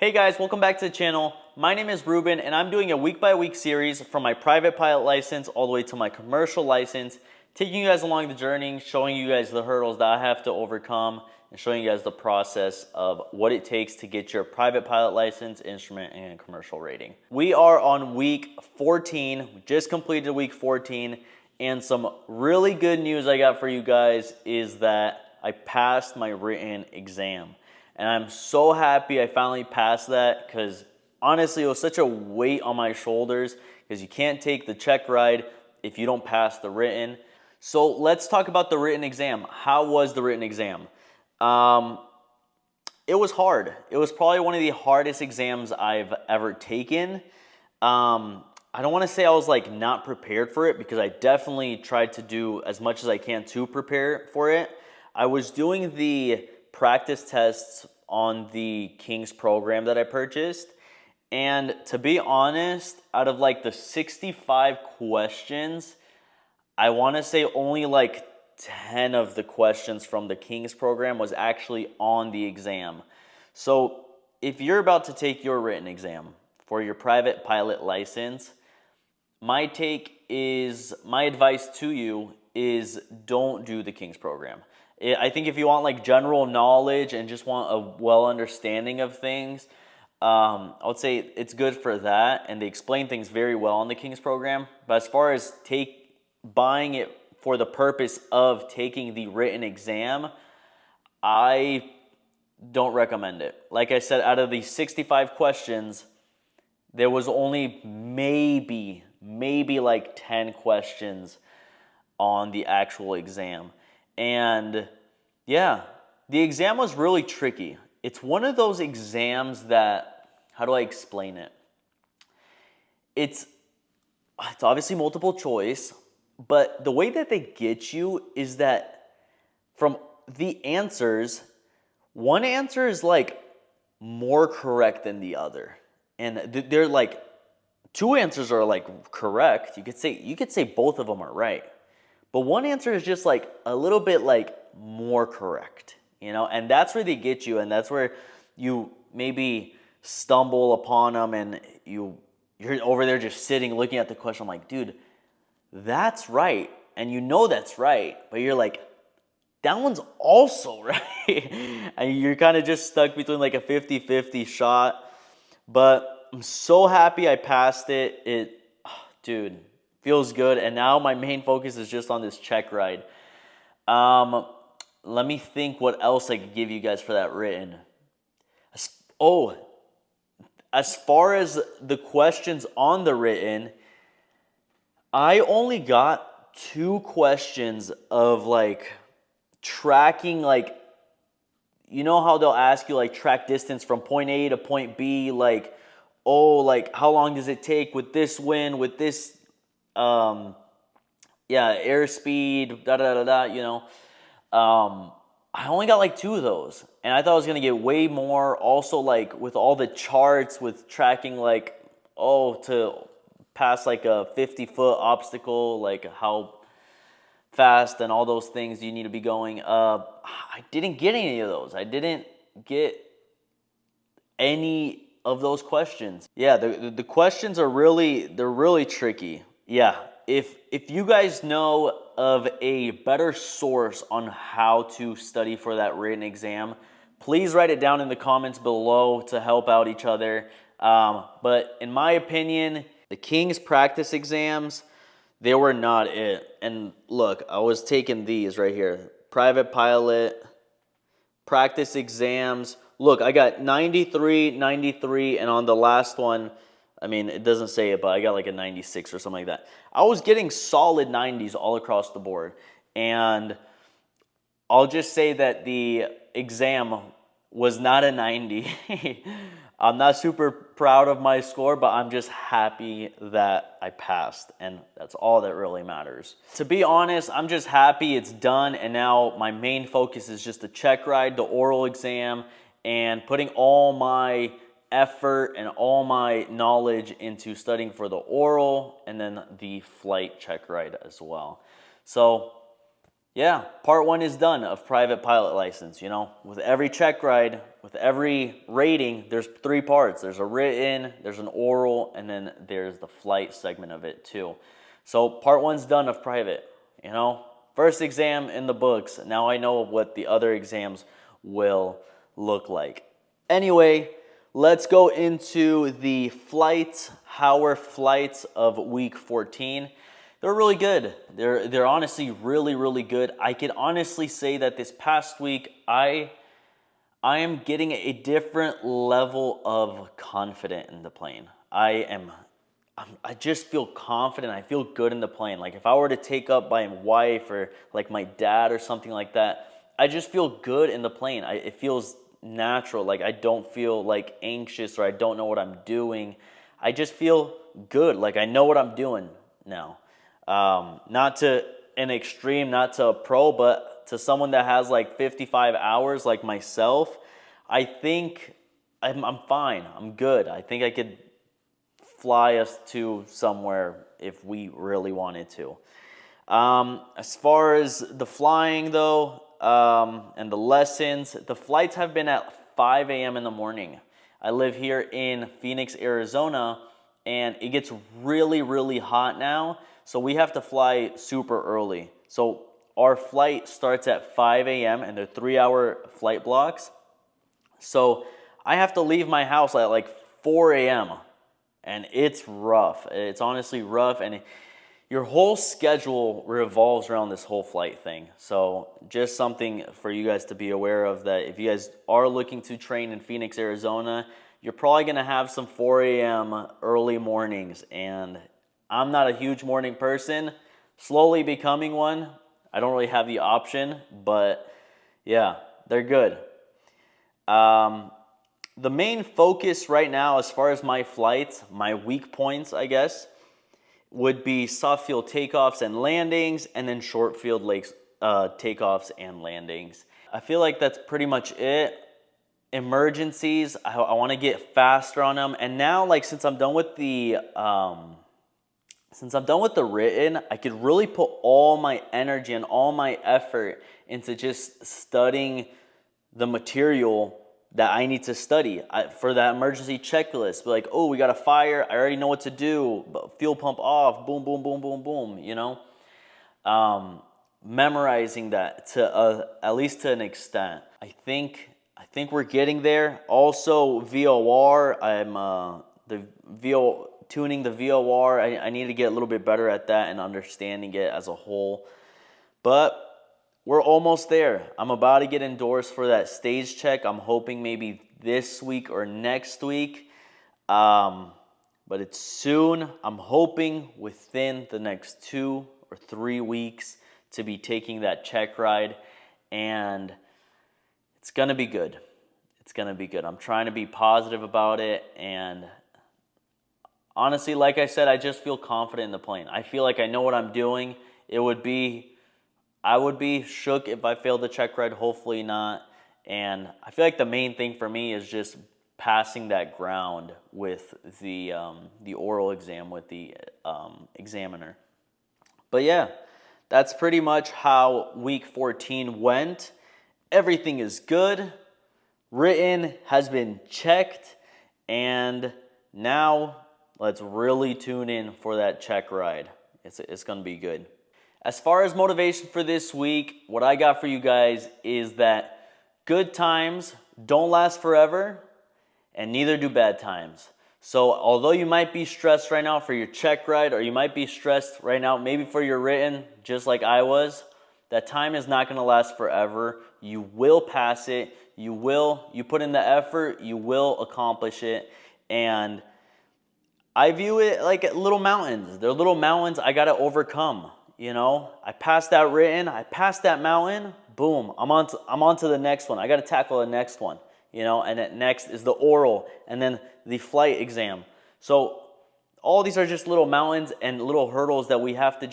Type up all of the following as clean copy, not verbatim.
Hey guys, welcome back to the channel. My name is Ruben and I'm doing a week-by-week series from my private pilot license all the way to my commercial license, taking you guys along the journey, showing you guys the hurdles that I have to overcome, and showing you guys the process of what it takes to get your private pilot license, instrument, and commercial rating. We are on week 14. We just completed week 14, and some really good news I got for you guys is that I passed my written exam. And I'm so happy I finally passed that because honestly, it was such a weight on my shoulders because you can't take the check ride if you don't pass the written. So let's talk about the written exam. How was the written exam? It was hard. It was probably one of the hardest exams I've ever taken. I don't want to say I was like not prepared for it because I definitely tried to do as much as I can to prepare for it. I was doing the practice tests on the King's program that I purchased, and to be honest, out of like the 65 questions, I want to say only like 10 of the questions from the King's program was actually on the exam. So if you're about to take your written exam for your private pilot license, my advice to you is don't do the King's program. I think if you want like general knowledge and just want a well understanding of things, I would say it's good for that, and they explain things very well on the King's program. But as far as buying it for the purpose of taking the written exam, I don't recommend it. Like I said, out of the 65 questions, there was only maybe like 10 questions on the actual exam. And yeah, the exam was really tricky. It's one of those exams that, how do I explain it? It's obviously multiple choice, but the way that they get you is that from the answers, one answer is like more correct than the other. And they're like, two answers are like correct. You could say both of them are right. But one answer is just like a little bit like more correct, and that's where they get you, and that's where you maybe stumble upon them, and you're over there just sitting looking at the question. I'm like, dude, that's right, and that's right, but you're like, that one's also right, and you're kind of just stuck between like a 50-50 shot. But I'm so happy I passed it. Dude, feels good, and now my main focus is just on this check ride. Let me think what else I could give you guys for that written. As far as the questions on the written, I only got 2 questions of like tracking, like, how they'll ask you like track distance from point A to point B, like, like how long does it take with this wind, with this airspeed, I only got like 2 of those, and I thought I was gonna get way more. Also, like with all the charts with tracking, like to pass like a 50-foot obstacle, like how fast and all those things you need to be going. I didn't get any of those. I didn't get any of those questions. Yeah, the questions are really tricky. Yeah, if you guys know of a better source on how to study for that written exam, please write it down in the comments below to help out each other. But in my opinion, the King's practice exams, they were not it. And look, I was taking these right here. Private pilot, practice exams. Look, I got 93, 93, and on the last one, I mean, it doesn't say it, but I got like a 96 or something like that. I was getting solid 90s all across the board. And I'll just say that the exam was not a 90. I'm not super proud of my score, but I'm just happy that I passed, and that's all that really matters. To be honest, I'm just happy it's done, and now my main focus is just the check ride, the oral exam, and putting all my effort and all my knowledge into studying for the oral and then the flight check ride as well. So Yeah, part one is done of private pilot license. You know, with every check ride, with every rating, there's three parts. There's a written, there's an oral, and then there's the flight segment of it too. So part one's done of private. You know, first exam in the books. Now I know what the other exams will look like. Anyway, let's go into the flights, our flights of week 14. They're really good. They're honestly really good. I can honestly say that this past week I am getting a different level of confident in the plane. I just feel confident. I feel good in the plane. Like if I were to take up my wife or like my dad or something like that, I just feel good in the plane. It feels natural. Like I don't feel like anxious or I don't know what I'm doing. I just feel good. Like I know what I'm doing now. Not to an extreme, not to a pro, but to someone that has like 55 hours like myself, I think I'm fine. I'm good. I think I could fly us to somewhere if we really wanted to. As far as the flying though, and the lessons, the flights have been at 5 a.m. in the morning. I live here in Phoenix, Arizona, and it gets really hot now. So we have to fly super early. So our flight starts at 5 a.m. and they're 3-hour flight blocks. So I have to leave my house at like 4 a.m. and it's rough. It's honestly rough, and your whole schedule revolves around this whole flight thing. So just something for you guys to be aware of, that if you guys are looking to train in Phoenix, Arizona, you're probably going to have some 4 a.m. early mornings, and I'm not a huge morning person, slowly becoming one. I don't really have the option, but yeah, they're good. The main focus right now, as far as my flights, my weak points, I guess, would be soft field takeoffs and landings, and then short field takeoffs and landings. I feel like that's pretty much it. Emergencies, I want to get faster on them. And now, like, since I'm done with the written, I could really put all my energy and all my effort into just studying the material that I need to study for that emergency checklist. Be like, oh, we got a fire. I already know what to do. Fuel pump off. Boom, boom, boom, boom, boom. You know, memorizing that to at least to an extent. I think we're getting there. Also, VOR. I'm tuning the VOR. I need to get a little bit better at that and understanding it as a whole. But we're almost there. I'm about to get endorsed for that stage check. I'm hoping maybe this week or next week. But it's soon. I'm hoping within the next 2 or 3 weeks to be taking that check ride. And it's going to be good. It's going to be good. I'm trying to be positive about it. And honestly, like I said, I just feel confident in the plane. I feel like I know what I'm doing. I would be shook if I failed the check ride. Hopefully not. And I feel like the main thing for me is just passing that ground with the oral exam with the examiner. But yeah, that's pretty much how week 14 went. Everything is good. Written has been checked. And now let's really tune in for that check ride. It's going to be good. As far as motivation for this week, what I got for you guys is that good times don't last forever, and neither do bad times. So although you might be stressed right now for your check ride, or you might be stressed right now maybe for your written, just like I was, that time is not going to last forever. You will pass it. You put in the effort, you will accomplish it. And I view it like little mountains. They're little mountains I got to overcome. You know, I passed that written, I passed that mountain, boom, I'm on to the next one. I got to tackle the next one, you know, and then next is the oral and then the flight exam. So all these are just little mountains and little hurdles that we have to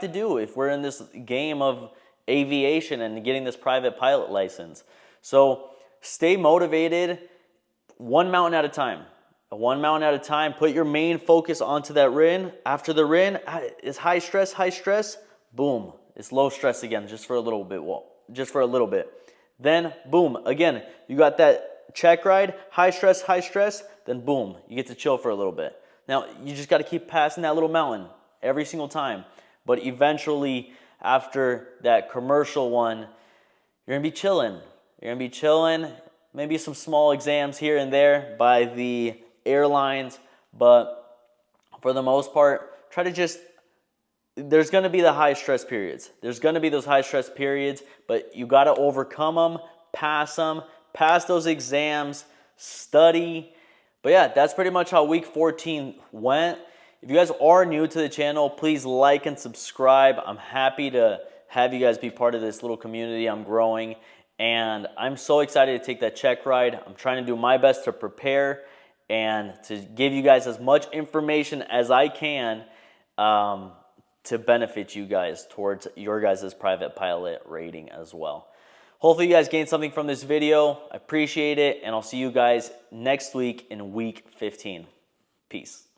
do if we're in this game of aviation and getting this private pilot license. So stay motivated, one mountain at a time. One mountain at a time. Put your main focus onto that written. After the written is high stress, boom. It's low stress again, just for a little bit. Well, just for a little bit. Then, boom, again, you got that check ride, high stress, then boom, you get to chill for a little bit. Now, you just got to keep passing that little mountain every single time. But eventually, after that commercial one, you're going to be chilling. You're going to be chilling, maybe some small exams here and there by the airlines, but for the most part, try to just, there's going to be the high stress periods. There's going to be those high stress periods, but you got to overcome them, pass those exams, study. But yeah, that's pretty much how week 14 went. If you guys are new to the channel, please like and subscribe. I'm happy to have you guys be part of this little community I'm growing. And I'm so excited to take that check ride. I'm trying to do my best to prepare and to give you guys as much information as I can to benefit you guys towards your guys' private pilot rating as well. Hopefully you guys gained something from this video. I appreciate it, and I'll see you guys next week in week 15. Peace.